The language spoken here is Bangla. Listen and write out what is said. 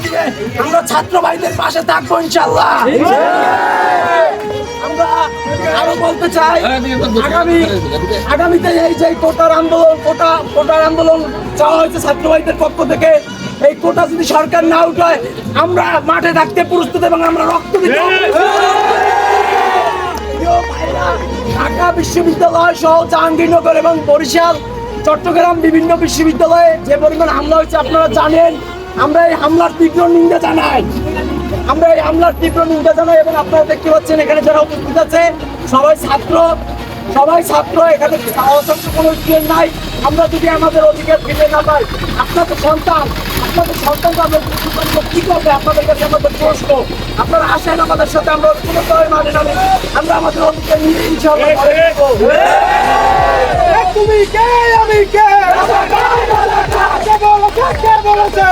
দিনে আমরা ছাত্র ভাইদের পাশে থাকবো ইনশাআল্লাহ। আমরা আরো বলতে চাই, আগামীতে এই যে কোটার আন্দোলন চাওয়া হয়েছে ছাত্র ভাইদের পক্ষ থেকে, এই কোটা যদি সরকার না উঠায় আমরা মাঠে থাকতে প্রস্তুত এবং আমরা রক্ত দিতে। ঢাকা বিশ্ববিদ্যালয় সহ জাহাঙ্গীরনগর এবং বরিশাল, চট্টগ্রাম বিভিন্ন বিশ্ববিদ্যালয়ে যে পরিমাণ হামলা হয়েছে আপনারা জানেন। আমরা এই হামলার তীব্র নিন্দা জানাই এবং আপনারা দেখতে পাচ্ছেন এখানে যারা উপস্থিত আছে সবাই ছাত্র, এখানে অসংখ্য কোনো স্টুডেন্ট নাই। আমরা যদি আমাদের অধিকার ফিরে না পাই, আপনাদের সন্তানকে কি করবে? আপনাদের কাছে আমাদের প্রশ্ন। আপনারা আসেন আমাদের সাথে, আমরা কোনো মানে নামি আমরা আমাদের অধিকার নিয়ে ইনশাআল্লাহ তুমি কে আমি কে বলেছে